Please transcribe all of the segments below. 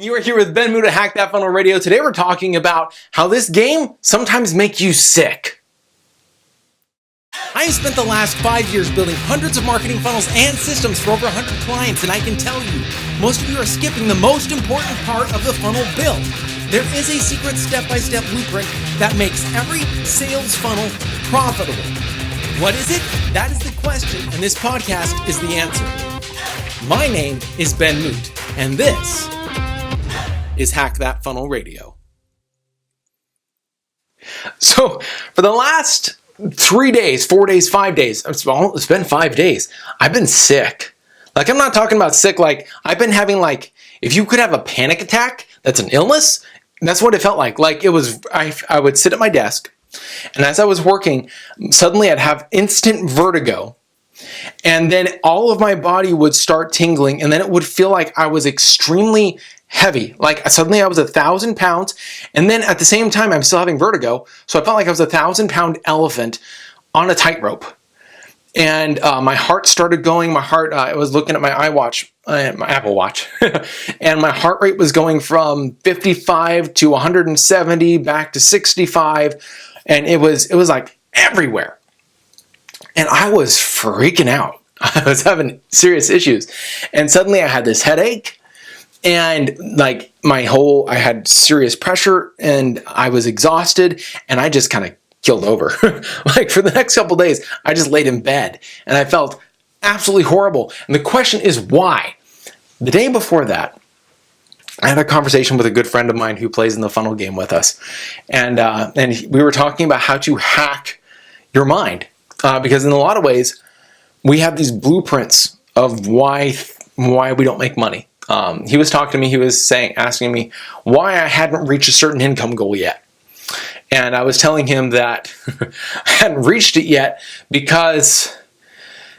You are here with Ben Moote, Hack That Funnel Radio. Today we're talking about how this game sometimes makes you sick. I have spent the last 5 years building hundreds of marketing funnels and systems for over 100 clients, and I can tell you, most of you are skipping the most important part of the funnel build. There is a secret step-by-step blueprint that makes every sales funnel profitable. What is it? That is the question, and this podcast is the answer. My name is Ben Moote, and this is Hack That Funnel Radio. So for the last 3 days, 4 days, 5 days, it's been 5 days, I've been sick. Like, I'm not talking about sick, like I've been having, like, if you could have a panic attack, that's an illness. That's what it felt like. Like, it was, I would sit at my desk, and as I was working, suddenly I'd have instant vertigo. And then all of my body would start tingling, and then it would feel like I was extremely heavy. Like, suddenly I was 1,000 pounds, and then at the same time I'm still having vertigo, so I felt like I was 1,000-pound elephant on a tightrope. And my heart started going. My heart, I was looking at my iWatch, my Apple Watch, and my heart rate was going from 55 to 170 back to 65, and it was like everywhere. And I was freaking out. I was having serious issues. And suddenly I had this headache, and like I had serious pressure, and I was exhausted, and I just kind of killed over. Like, for the next couple of days, I just laid in bed, and I felt absolutely horrible. And the question is, why? The day before that, I had a conversation with a good friend of mine who plays in the funnel game with us. And we were talking about how to hack your mind. Because in a lot of ways, we have these blueprints of why we don't make money. He was talking to me, he was asking me why I hadn't reached a certain income goal yet. And I was telling him that I hadn't reached it yet because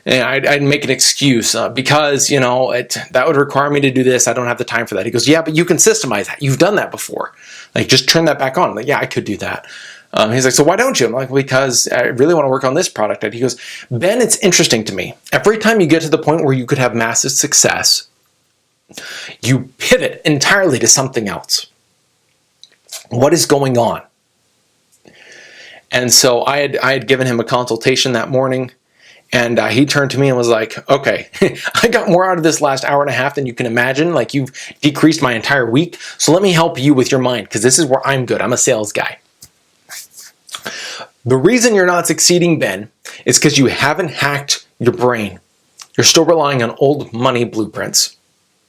I'd make an excuse because, that would require me to do this. I don't have the time for that. He goes, yeah, but you can systemize that. You've done that before. Like, just turn that back on. I'm like, yeah, I could do that. He's like, so why don't you? I'm like, because I really want to work on this product. And he goes, Ben, it's interesting to me. Every time you get to the point where you could have massive success, you pivot entirely to something else. What is going on? And so I had given him a consultation that morning, and he turned to me and was like, okay, I got more out of this last hour and a half than you can imagine. Like, you've decreased my entire week. So let me help you with your mind, because this is where I'm good. I'm a sales guy. The reason you're not succeeding, Ben, is because you haven't hacked your brain. You're still relying on old money blueprints.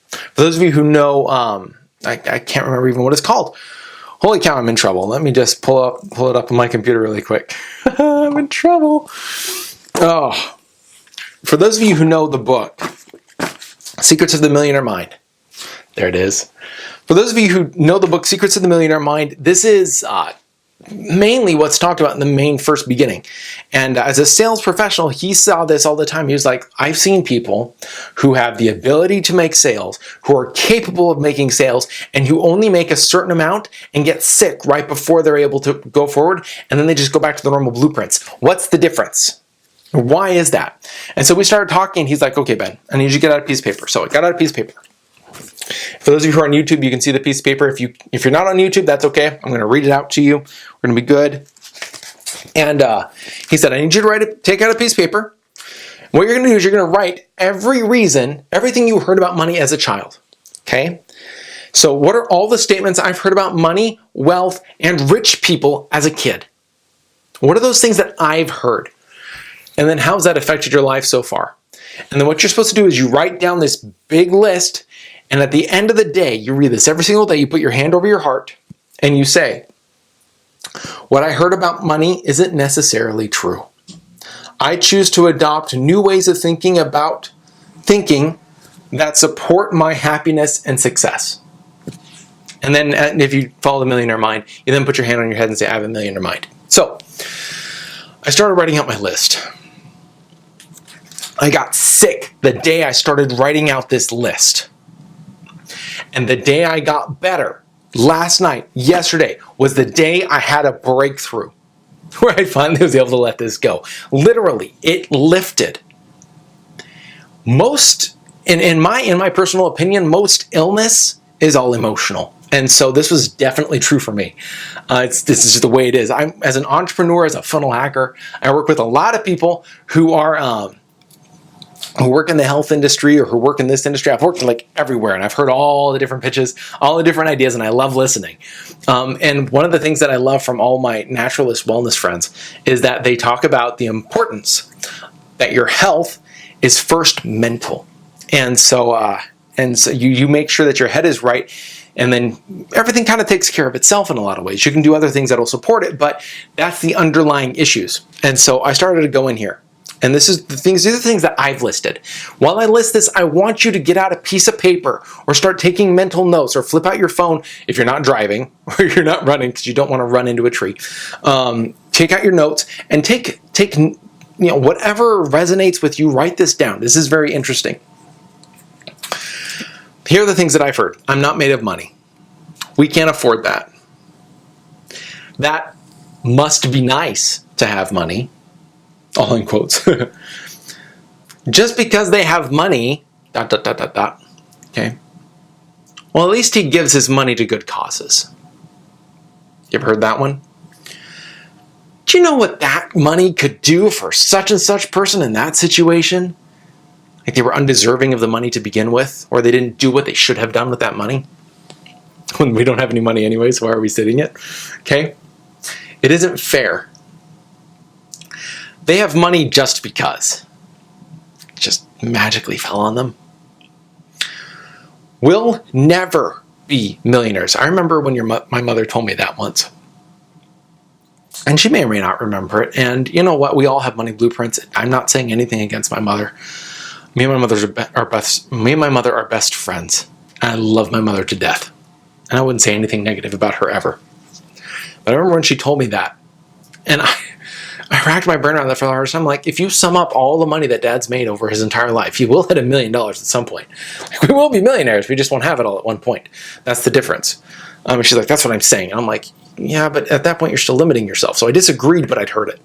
For those of you who know, I can't remember even what it's called. Holy cow, I'm in trouble. Let me just pull it up on my computer really quick. I'm in trouble. Oh, for those of you who know the book, Secrets of the Millionaire Mind. There it is. For those of you who know the book, Secrets of the Millionaire Mind, this is mainly what's talked about in the main first beginning. And as a sales professional, he saw this all the time. He was like, I've seen people who have the ability to make sales, who are capable of making sales, and who only make a certain amount and get sick right before they're able to go forward, and then they just go back to the normal blueprints. What's the difference? Why is that? And so we started talking. He's like, okay, Ben, I need you to get out a piece of paper. So I got out a piece of paper. For those of you who are on YouTube, you can see the piece of paper. If you're not on YouTube, that's okay. I'm going to read it out to you. We're going to be good. And he said, I need you to take out a piece of paper. What you're going to do is you're going to write everything you heard about money as a child. Okay? So what are all the statements I've heard about money, wealth, and rich people as a kid? What are those things that I've heard? And then how's that affected your life so far? And then what you're supposed to do is you write down this big list. And at the end of the day, you read this every single day, you put your hand over your heart, and you say, what I heard about money isn't necessarily true. I choose to adopt new ways of thinking that support my happiness and success. And then if you follow the Millionaire Mind, you then put your hand on your head and say, I have a Millionaire Mind. So I started writing out my list. I got sick the day I started writing out this list. And the day I got better, last night, yesterday, was the day I had a breakthrough where I finally was able to let this go. Literally, it lifted. In my personal opinion, most illness is all emotional. And so this was definitely true for me. This is just the way it is. I'm, as an entrepreneur, as a funnel hacker, I work with a lot of people who are who work in the health industry or who work in this industry. I've worked like everywhere, and I've heard all the different pitches, all the different ideas, and I love listening. And one of the things that I love from all my naturalist wellness friends is that they talk about the importance that your health is first mental. And so you make sure that your head is right, and then everything kind of takes care of itself in a lot of ways. You can do other things that will support it, but that's the underlying issues. And so I started to go in here. And these are the things that I've listed. While I list this, I want you to get out a piece of paper or start taking mental notes, or flip out your phone if you're not driving or you're not running because you don't want to run into a tree. Take out your notes and take whatever resonates with you, write this down. This is very interesting. Here are the things that I've heard. I'm not made of money. We can't afford that. That must be nice to have money. All in quotes. Just because they have money, ... Okay. Well, at least he gives his money to good causes. You ever heard that one? Do you know what that money could do for such and such person in that situation? Like they were undeserving of the money to begin with, or they didn't do what they should have done with that money. When we don't have any money anyway, so why are we sitting it? Okay? It isn't fair. They have money just because. It just magically fell on them. We'll never be millionaires. I remember when my mother told me that once. And she may or may not remember it. And you know what? We all have money blueprints. I'm not saying anything against my mother. Me and my mother are best friends. I love my mother to death. And I wouldn't say anything negative about her ever. But I remember when she told me that. And I racked my brain around that for the hardest time. Like, if you sum up all the money that Dad's made over his entire life, he will hit $1 million at some point. Like, we will be millionaires. We just won't have it all at one point. That's the difference. And she's like, that's what I'm saying. And I'm like, yeah, but at that point, you're still limiting yourself. So I disagreed, but I'd heard it.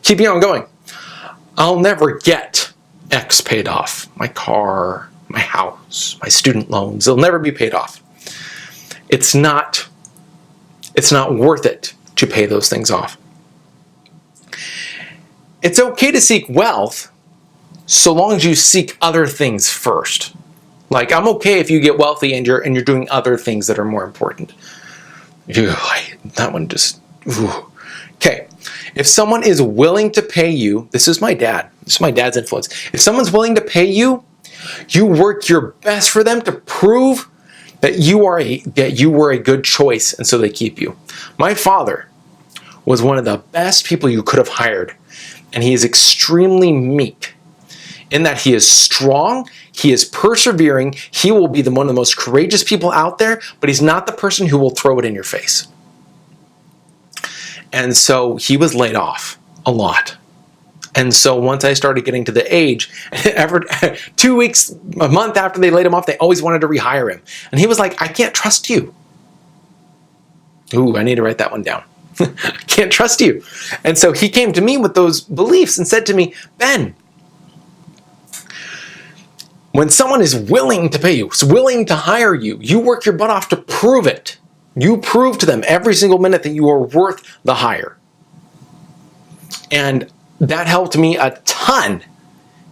Keeping on going. I'll never get X paid off. My car, my house, my student loans. They'll never be paid off. It's not worth it to pay those things off. It's okay to seek wealth so long as you seek other things first. Like, I'm okay if you get wealthy and you're doing other things that are more important. That one just... Ooh. Okay. If someone is willing to pay you, this is my dad. This is my dad's influence. If someone's willing to pay you, you work your best for them to prove that you were a good choice, and so they keep you. My father was one of the best people you could have hired. And he is extremely meek in that he is strong, he is persevering, he will be one of the most courageous people out there, but he's not the person who will throw it in your face. And so he was laid off a lot. And so once I started getting to the age, 2 weeks, a month after they laid him off, they always wanted to rehire him. And he was like, I can't trust you. Ooh, I need to write that one down. I can't trust you. And so he came to me with those beliefs and said to me, Ben, when someone is willing to pay you, is willing to hire you, you work your butt off to prove it. You prove to them every single minute that you are worth the hire. And that helped me a ton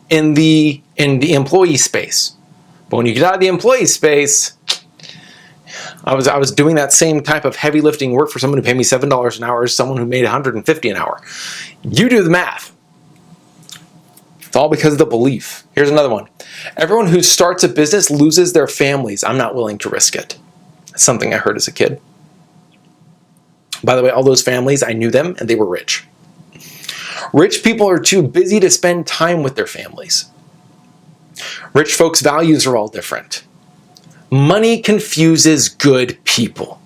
in the employee space. But when you get out of the employee space, I was doing that same type of heavy lifting work for someone who paid me $7 an hour as someone who made $150 an hour. You do the math. It's all because of the belief. Here's another one. Everyone who starts a business loses their families. I'm not willing to risk it. That's something I heard as a kid. By the way, all those families, I knew them and they were rich. Rich people are too busy to spend time with their families. Rich folks' values are all different. Money confuses good people.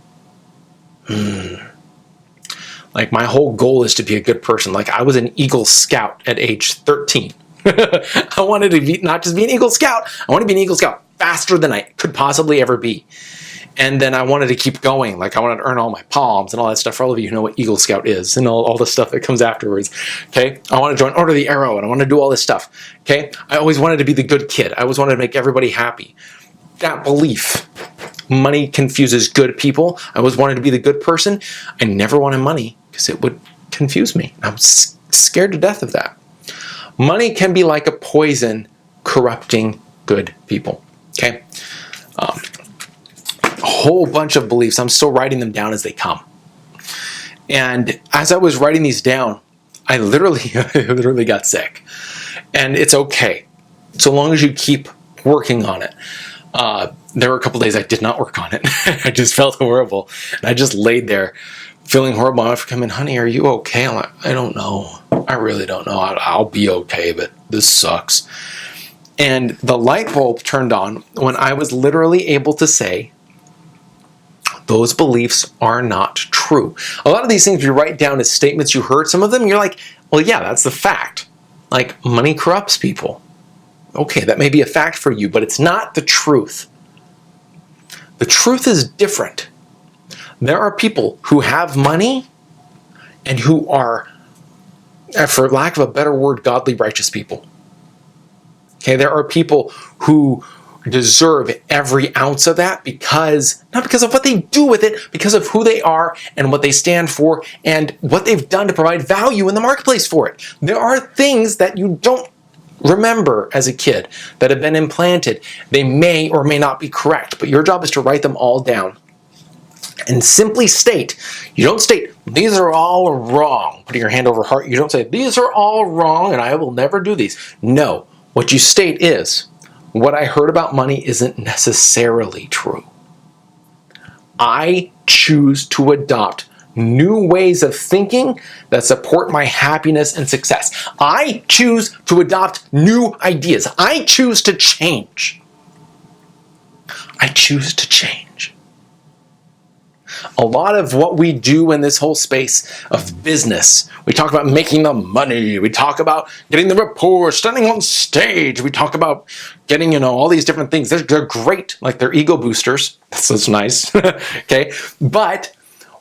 Like, my whole goal is to be a good person. Like, I was an Eagle Scout at age 13. I wanted to be, not just be an Eagle Scout, I want to be an Eagle Scout faster than I could possibly ever be. And then I wanted to keep going. Like, I wanted to earn all my palms and all that stuff. For all of you who know what Eagle Scout is and all the stuff that comes afterwards. Okay? I want to join Order of the Arrow and I want to do all this stuff. Okay? I always wanted to be the good kid. I always wanted to make everybody happy. That belief money confuses good people. I always wanted to be the good person. I never wanted money because it would confuse me. I'm scared to death of that. Money can be like a poison corrupting good people. Okay? A whole bunch of beliefs. I'm still writing them down as they come. And as I was writing these down, I literally got sick. And it's okay, so long as you keep working on it. There were a couple days I did not work on it. I just felt horrible. And I just laid there feeling horrible. My wife would come in, honey, are you okay? I'm like, I don't know. I really don't know. I'll be okay, but this sucks. And the light bulb turned on when I was literally able to say, those beliefs are not true. A lot of these things you write down as statements you heard. Some of them you're like, well, yeah, that's the fact. Like, money corrupts people. Okay, that may be a fact for you, but it's not the truth. The truth is different. There are people who have money and who are, for lack of a better word, godly, righteous people. Okay, there are people who deserve every ounce of that because, not because of what they do with it, because of who they are and what they stand for and what they've done to provide value in the marketplace for it. There are things that you don't remember as a kid that have been implanted. They may or may not be correct, but your job is to write them all down and simply state, you don't state, these are all wrong, putting your hand over heart. You don't say, these are all wrong and I will never do these. No, what you state is, what I heard about money isn't necessarily true. I choose to adopt new ways of thinking that support my happiness and success. I choose to adopt new ideas. I choose to change. I choose to change. A lot of what we do in this whole space of business, we talk about making the money, we talk about getting the rapport, standing on stage, we talk about getting, all these different things. They're great, like they're ego boosters. That's nice, okay? But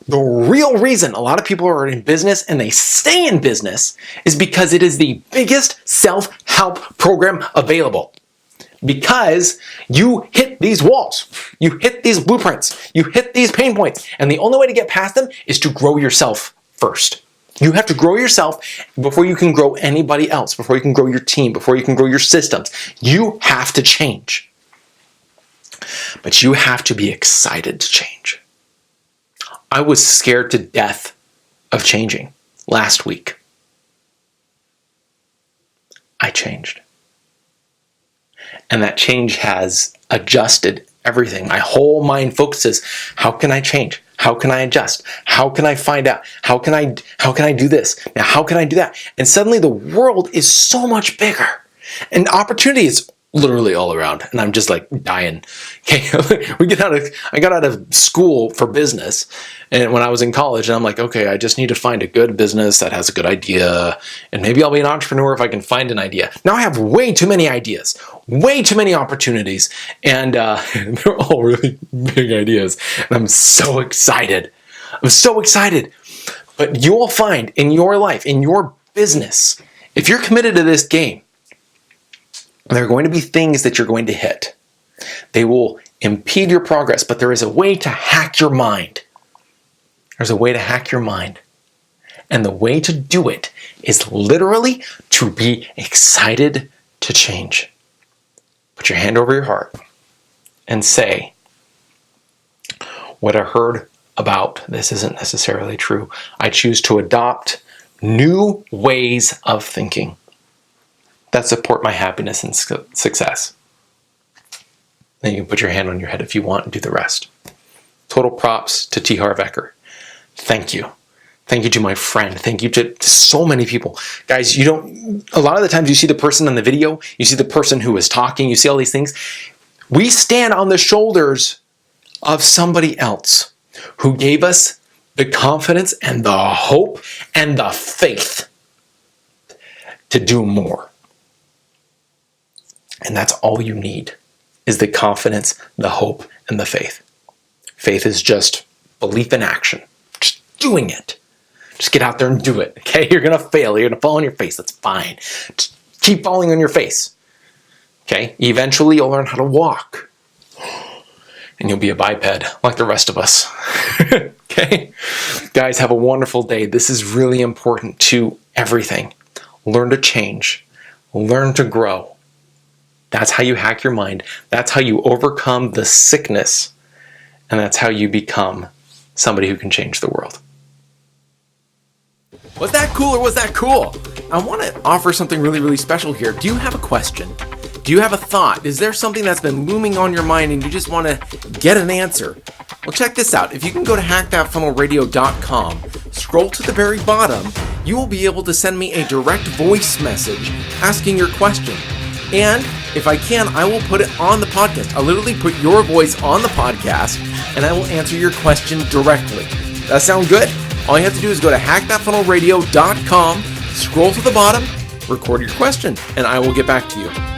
the real reason a lot of people are in business and they stay in business is because it is the biggest self-help program available. Because you hit these walls, you hit these blueprints, you hit these pain points, and the only way to get past them is to grow yourself first. You have to grow yourself before you can grow anybody else, before you can grow your team, before you can grow your systems. You have to change. But you have to be excited to change. I was scared to death of changing last week. I changed. And that change has adjusted everything. My whole mind focuses, how can I change? How can I adjust? How can I find out? How can I do this? Now, how can I do that? And suddenly the world is so much bigger. And opportunity is literally all around. And I'm just like dying. Okay, I got out of school for business. And when I was in college, and I'm like, okay, I just need to find a good business that has a good idea. And maybe I'll be an entrepreneur if I can find an idea. Now I have way too many ideas, way too many opportunities. And they're all really big ideas. And I'm so excited. I'm so excited. But you'll find in your life, in your business, if you're committed to this game, there are going to be things that you're going to hit. They will impede your progress, but there is a way to hack your mind. There's a way to hack your mind. And the way to do it is literally to be excited to change. Put your hand over your heart and say, what I heard about this isn't necessarily true. I choose to adopt new ways of thinking that support my happiness and success. Then you can put your hand on your head if you want and do the rest. Total props to T. Harv Eker. Thank you. Thank you to my friend. Thank you to so many people. Guys, a lot of the times you see the person on the video, you see the person who is talking, you see all these things. We stand on the shoulders of somebody else who gave us the confidence and the hope and the faith to do more. And that's all you need, is the confidence, the hope, and the faith. Faith is just belief in action. Just doing it. Just get out there and do it. Okay? You're going to fail. You're going to fall on your face. That's fine. Just keep falling on your face. Okay? Eventually, you'll learn how to walk. and you'll be a biped like the rest of us. Okay? Guys, have a wonderful day. This is really important to everything. Learn to change. Learn to grow. That's how you hack your mind. That's how you overcome the sickness. And that's how you become somebody who can change the world. Was that cool or was that cool? I want to offer something really, really special here. Do you have a question? Do you have a thought? Is there something that's been looming on your mind and you just want to get an answer? Well, check this out. If you can go to hackthatfunnelradio.com, scroll to the very bottom, you will be able to send me a direct voice message asking your question. And if I can, I will put it on the podcast. I'll literally put your voice on the podcast and I will answer your question directly. That sound good? All you have to do is go to hackthatfunnelradio.com, scroll to the bottom, record your question, and I will get back to you.